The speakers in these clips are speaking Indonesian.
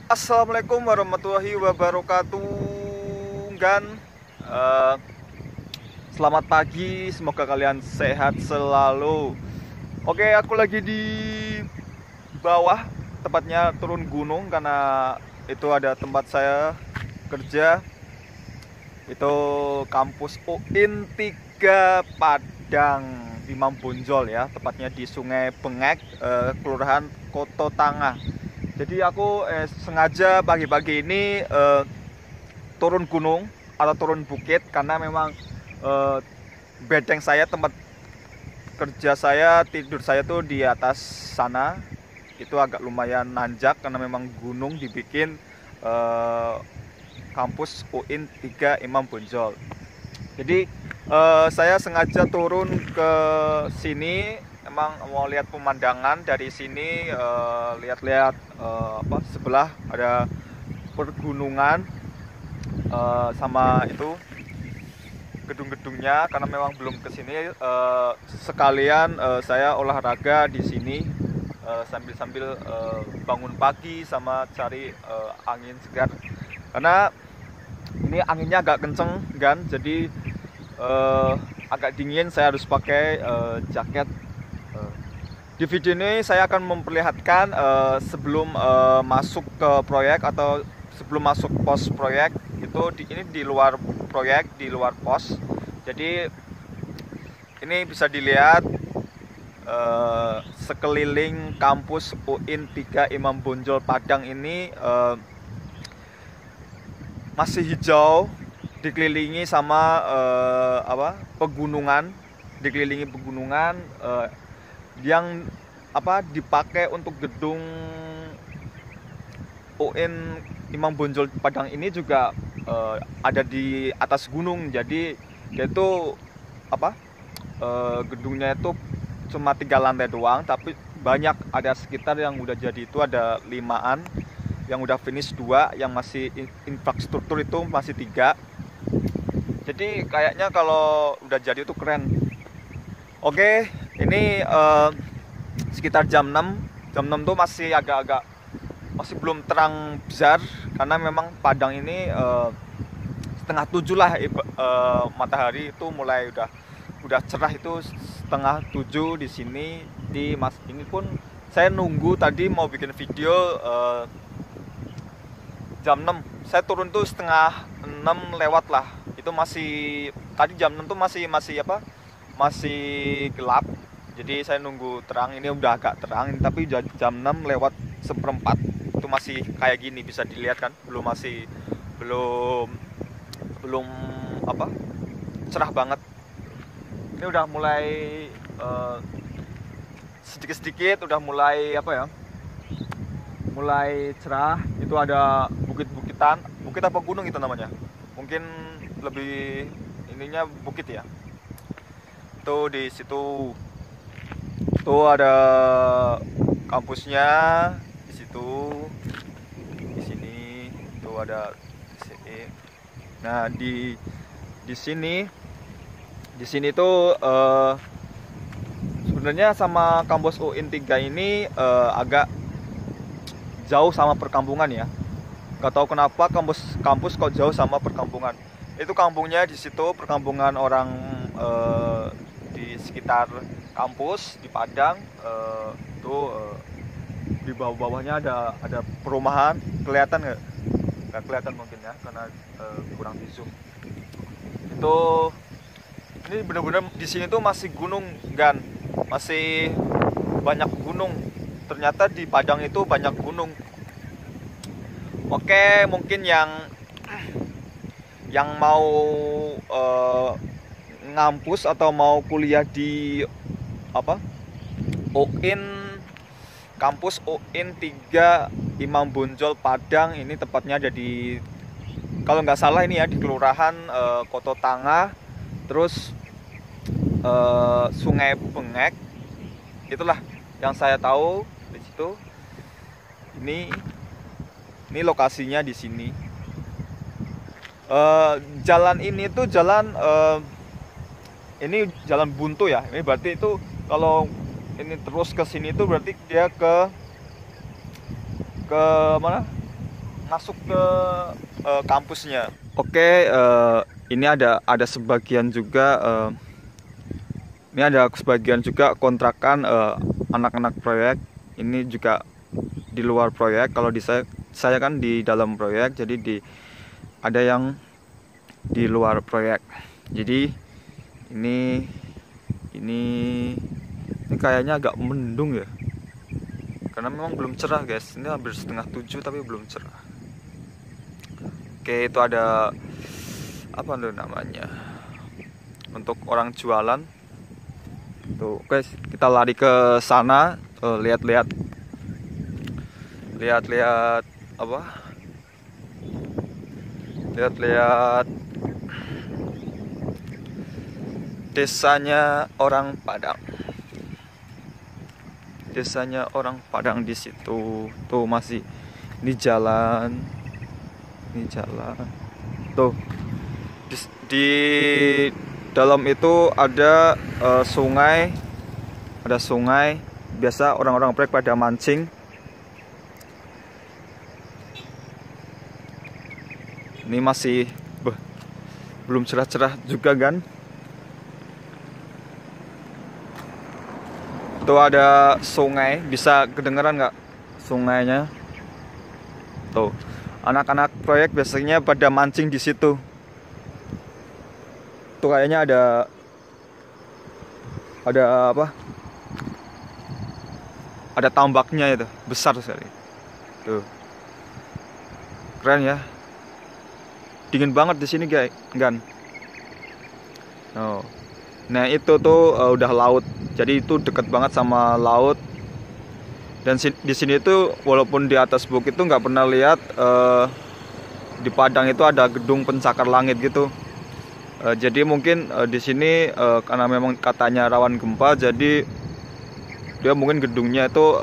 Assalamualaikum warahmatullahi wabarakatuh. Gan, eh, selamat pagi. Semoga kalian sehat selalu. Oke, aku lagi di bawah, tepatnya turun gunung karena itu ada tempat saya kerja. Itu kampus UIN 3 Padang, Imam Bonjol ya, tepatnya di Sungai Bengek, Kelurahan Koto Tangah. Jadi aku sengaja pagi-pagi ini turun gunung atau turun bukit karena memang eh, bedeng saya, tempat kerja saya, tidur saya tuh di atas sana. Itu agak lumayan nanjak karena memang gunung dibikin eh, kampus UIN 3 Imam Bonjol. Jadi saya sengaja turun ke sini, emang mau lihat pemandangan dari sini, lihat-lihat apa sebelah ada pergunungan, sama itu gedung-gedungnya karena memang belum ke sini. Sekalian saya olahraga di sini sambil-sambil bangun pagi sama cari angin segar karena ini anginnya agak kenceng kan, jadi agak dingin, saya harus pakai jaket. Di video ini saya akan memperlihatkan sebelum masuk ke proyek atau sebelum masuk pos proyek itu ini di luar proyek, di luar pos. Jadi ini bisa dilihat sekeliling kampus UIN 3 Imam Bonjol Padang ini masih hijau, dikelilingi sama pegunungan, dikelilingi pegunungan yang dipakai untuk gedung UIN Imam Bonjol Padang ini juga ada di atas gunung. Jadi dia itu gedungnya itu cuma 3 lantai doang, tapi banyak, ada sekitar yang udah jadi itu ada 5-an, yang udah finish 2, yang masih infrastruktur itu masih 3. Jadi kayaknya kalau udah jadi itu keren. Oke, ini sekitar jam 6. Jam 6 tuh masih agak-agak, masih belum terang besar karena memang Padang ini setengah 7 lah, matahari itu mulai udah cerah, itu setengah 7 di sini. Di mas ini pun saya nunggu tadi mau bikin video jam 6. Saya turun tuh setengah 6 lewat lah. Itu masih, tadi jam 6 tuh masih gelap. Jadi saya nunggu terang, ini udah agak terang, tapi jam 6 lewat seperempat itu masih kayak gini, bisa dilihat kan, belum belum cerah banget. Ini udah mulai sedikit-sedikit udah mulai mulai cerah. Itu ada bukit-bukitan, bukit apa gunung itu namanya, mungkin lebih ininya bukit ya. Tuh di situ tuh ada kampusnya, di situ, di sini tuh ada di sini. Nah di sini tuh sebenarnya sama kampus UIN 3 ini agak jauh sama perkampungan ya. Gak tahu kenapa kampus kok jauh sama perkampungan. Itu kampungnya di situ, perkampungan orang di sekitar kampus di Padang. Di bawah-bawahnya ada perumahan, kelihatan nggak? Nggak kelihatan mungkin ya karena kurang di zoom. Itu ini bener-bener di sini tuh masih gunung kan, masih banyak gunung. Ternyata di Padang itu banyak gunung. Oke, mungkin yang mau ngampus atau mau kuliah di UIN, kampus UIN 3 Imam Bonjol Padang, ini tepatnya ada di, kalau nggak salah ini ya, di Kelurahan Koto Tangah, terus Sungai Bengek. Itulah yang saya tahu di situ. Ini lokasinya di sini. Jalan ini tuh jalan ini jalan buntu ya. Ini berarti itu kalau ini terus ke sini tuh berarti dia ke mana? masuk ke kampusnya. Oke, ini ada sebagian juga kontrakan anak-anak proyek. Ini juga di luar proyek. Kalau di saya kan di dalam proyek, jadi ada yang di luar proyek. Jadi ini kayaknya agak mendung ya, karena memang belum cerah guys. Ini hampir 6:30 tapi belum cerah. Oke, itu ada apa namanya, untuk orang jualan tuh guys. Kita lari ke sana, lihat-lihat apa, lihat desanya orang Padang di situ. Tuh masih ini jalan tuh. Di dalam itu ada sungai. Biasa orang-orang proyek pada mancing. Ini masih belum cerah-cerah juga kan. Tuh ada sungai, bisa kedengeran nggak sungainya? Tuh, anak-anak proyek biasanya pada mancing di situ. Tuh kayaknya ada apa? Ada tambaknya itu, besar sekali. Tuh, keren ya. Dingin banget di sini guys, kan? Oh. Nah itu tuh udah laut, jadi itu deket banget sama laut. Dan di sini tuh walaupun di atas bukit tuh nggak pernah lihat di Padang itu ada gedung pencakar langit gitu. Jadi mungkin di sini karena memang katanya rawan gempa, jadi dia mungkin gedungnya itu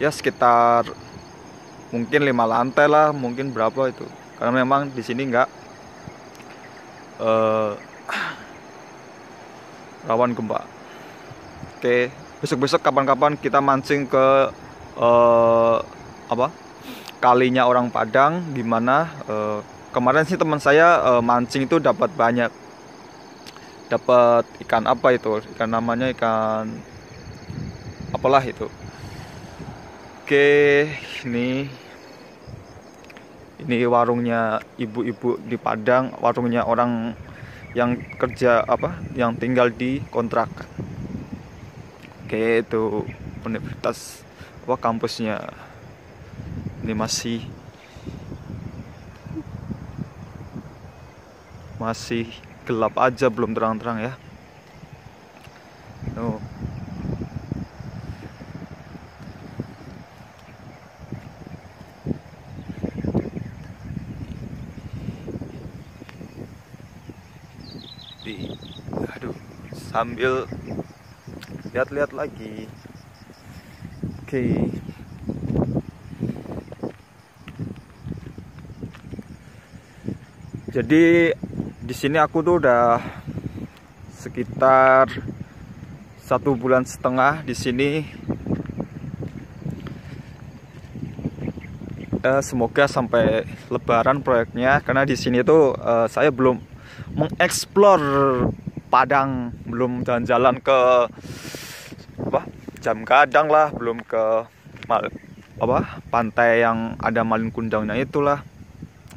ya sekitar mungkin 5 lantai lah, mungkin berapa itu. Karena memang di sini nggak rawan gempa. Oke, besok-besok kapan-kapan kita mancing ke apa, kalinya orang Padang. Gimana? Kemarin sih teman saya mancing itu dapat banyak, dapat ikan apa itu, ikan namanya ikan apalah itu. Oke, ini warungnya ibu-ibu di Padang, warungnya orang yang kerja apa, yang tinggal di kontrakan. Oke, itu universitas apa, kampusnya. Ini masih gelap aja, belum terang-terang ya. Oh. Aduh, sambil lihat-lihat lagi. Oke. Jadi di sini aku tuh udah sekitar 1,5 bulan di sini. Semoga sampai Lebaran proyeknya, karena di sini tuh saya belum mengeksplor Padang, belum jalan-jalan ke apa, Jam Gadang lah, belum ke pantai yang ada Malin Kundangnya itulah.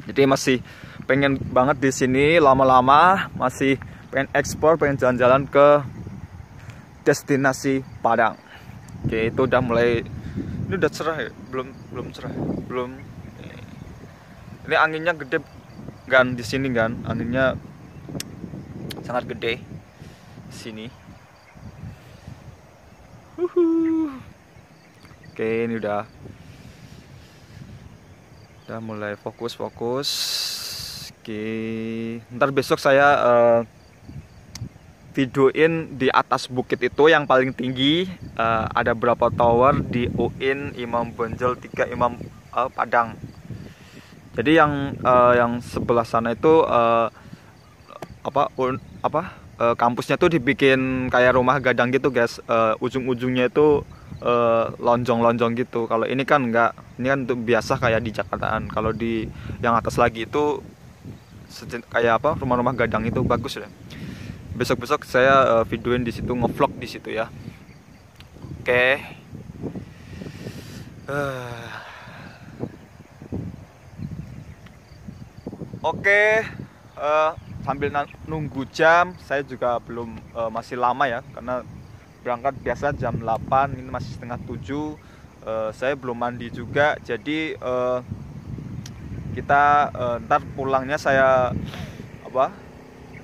Jadi masih pengen banget di sini lama-lama, masih pengen eksplor, pengen jalan-jalan ke destinasi Padang. Oke, itu udah mulai, ini udah cerah ya? Belum cerah, belum. Ini anginnya gede kan di sini kan, anginnya sangat gede di sini. Oke, ini udah mulai fokus. Oke, ntar besok saya videoin di atas bukit itu yang paling tinggi, ada berapa tower di UIN Imam Bonjol 3 Imam Padang. Jadi yang sebelah sana itu kampusnya tuh dibikin kayak rumah gadang gitu guys. Ujung-ujungnya itu lonjong-lonjong gitu. Kalau ini kan enggak, ini kan untuk biasa kayak di Jakartaan. Kalau di yang atas lagi itu kayak apa, rumah-rumah gadang itu bagus ya. Besok-besok saya videoin di situ, ngevlog di situ ya. Oke. Oke, sambil nunggu jam, saya juga belum masih lama ya, karena berangkat biasa jam 8, ini masih setengah 7. Saya belum mandi juga, jadi kita ntar pulangnya saya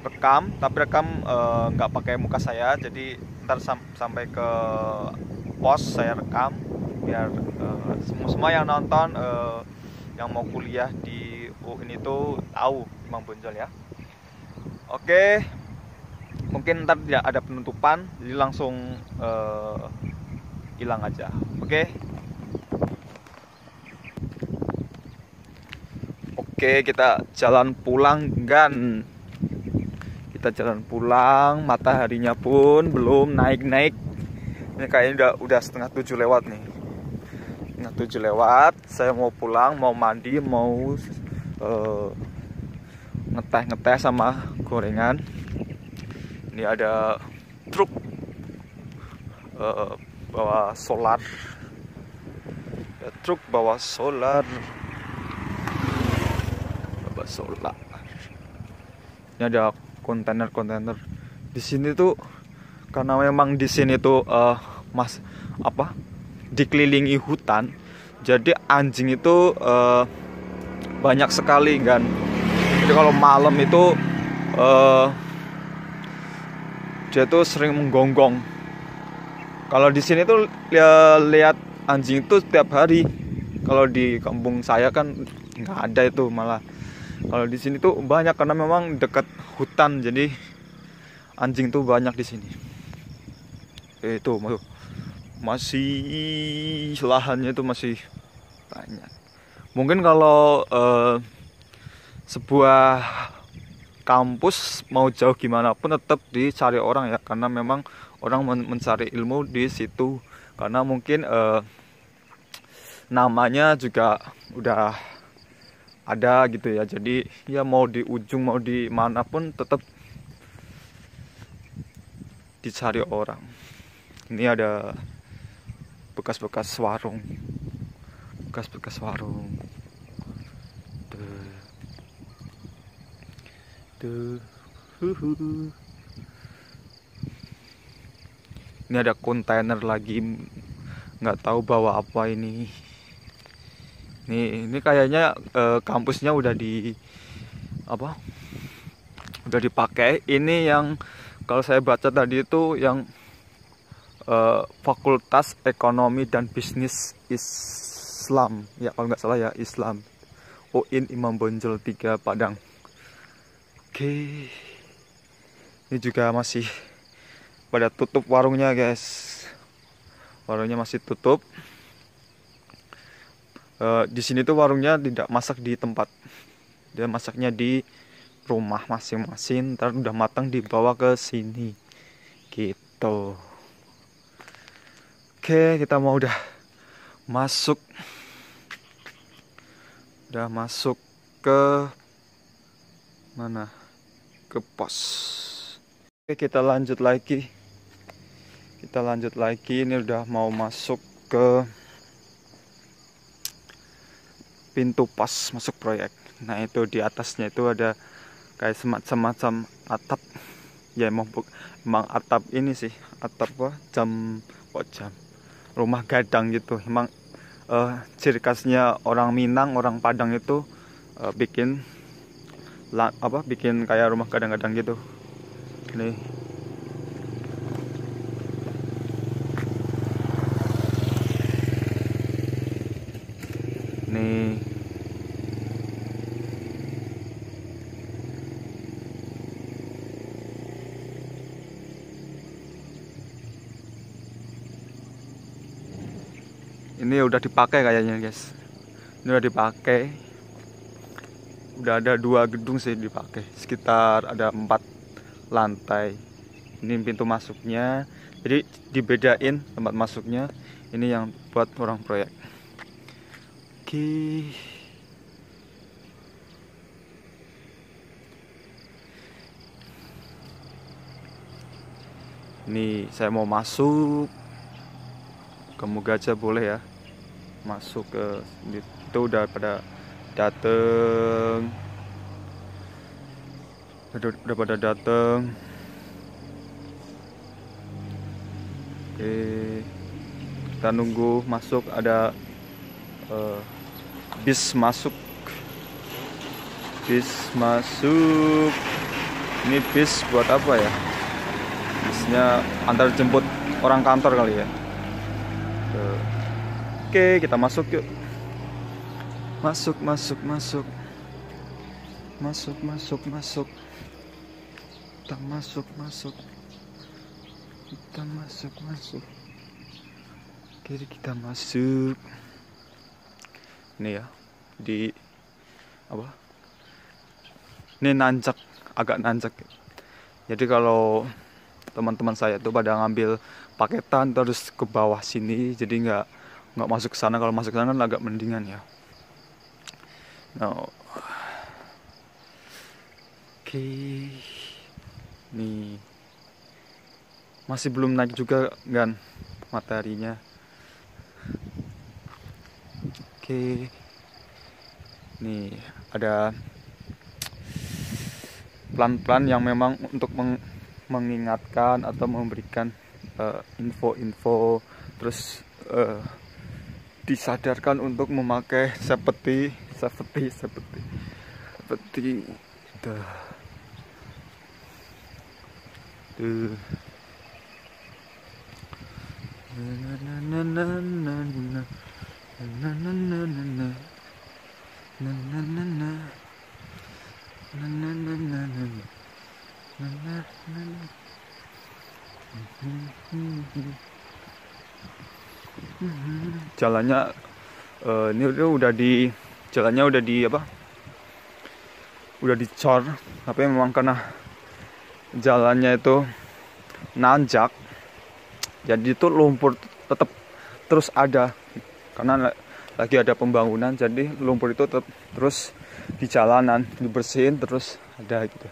rekam, tapi rekam nggak pakai muka saya, jadi ntar sampai ke pos saya rekam biar semua yang nonton yang mau kuliah di ini tuh tahu Imam Bonjol ya. Oke, mungkin ntar tidak ada penutupan, jadi langsung hilang aja. Oke, kita jalan pulang kan. Kita jalan pulang, mataharinya pun belum naik-naik. Ini kayaknya udah setengah 7 lewat nih. Setengah 7 lewat, saya mau pulang, mau mandi, mau ngeteh sama gorengan. Ini ada truk bawa solar. Truk bawa solar. Ini ada kontainer. Di sini tuh karena memang di sini tuh dikelilingi hutan, jadi anjing itu banyak sekali kan. Jadi kalau malam itu dia tuh sering menggonggong. Kalau di sini tuh lihat anjing itu setiap hari. Kalau di kampung saya kan nggak ada itu malah. Kalau di sini tuh banyak karena memang dekat hutan, jadi anjing tuh banyak di sini. Itu masih lahannya itu masih banyak. Mungkin kalau sebuah kampus mau jauh gimana pun tetap dicari orang ya, karena memang orang mencari ilmu di situ, karena mungkin namanya juga udah ada gitu ya. Jadi ya mau di ujung mau di manapun tetap dicari orang. Ini ada bekas-bekas warung. Ini ada kontainer lagi, nggak tahu bawa apa ini. Ini kayaknya kampusnya udah dipakai. Ini yang kalau saya baca tadi itu yang Fakultas Ekonomi dan Bisnis Islam ya, kalau nggak salah ya, Islam. UIN Imam Bonjol 3 Padang. Oke, ini juga masih pada tutup warungnya guys. Warungnya masih tutup. Di sini tuh warungnya tidak masak di tempat, dia masaknya di rumah masing-masing. Ntar udah matang dibawa ke sini gitu. Oke, kita mau udah masuk ke mana, ke pos. Oke, kita lanjut lagi. Ini udah mau masuk ke pintu pos masuk proyek. Nah, itu di atasnya itu ada kayak semacam atap ya, emang atap ini sih, atap jam rumah gadang gitu. Emang ciri khasnya orang Minang, orang Padang itu bikin kayak rumah gadang-gadang gitu. Nih, ini udah dipakai kayaknya guys. Ini udah dipakai. Udah ada 2 gedung sih dipakai. Sekitar ada 4 lantai. Ini pintu masuknya. Jadi dibedain tempat masuknya. Ini yang buat orang proyek. Oke. Ini saya mau masuk. Semoga aja boleh ya. Masuk ke itu udah pada dateng. Udah pada dateng. Oke. Kita nunggu masuk, ada bis masuk. Bis masuk. Ini bis buat apa ya? Bisnya antar jemput orang kantor kali ya. Oke, kita masuk yuk. Masuk. Kita masuk. Kiri kita masuk. Ini ya, di apa? Ini nanjak, agak nanjak. Jadi kalau teman-teman saya tuh pada ngambil paketan terus ke bawah sini, jadi nggak masuk ke sana. Kalau masuk ke sana kan agak mendingan ya. Oke. Nih masih belum naik juga kan materinya. Oke. Nih ada plan-plan yang memang untuk mengingatkan atau memberikan info-info, terus disadarkan untuk memakai seperti jalannya ini jalannya udah dicor, tapi memang karena jalannya itu nanjak, jadi itu lumpur tetap terus ada karena lagi ada pembangunan, jadi lumpur itu tetap terus di jalanan dibersihin terus ada gitu.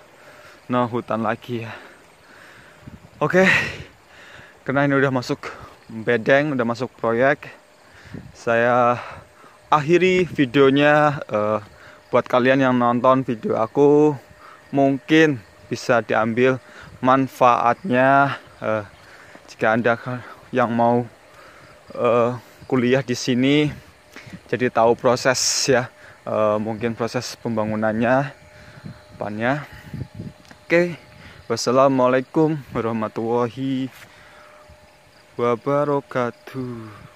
Nah, hutan lagi ya. Oke, karena ini udah masuk bedeng, udah masuk proyek, saya akhiri videonya. Buat kalian yang nonton video aku, mungkin bisa diambil manfaatnya. Jika Anda yang mau kuliah di sini, jadi tahu proses ya, mungkin proses pembangunannya depannya. Oke, wassalamualaikum warahmatullahi wabarakatuh.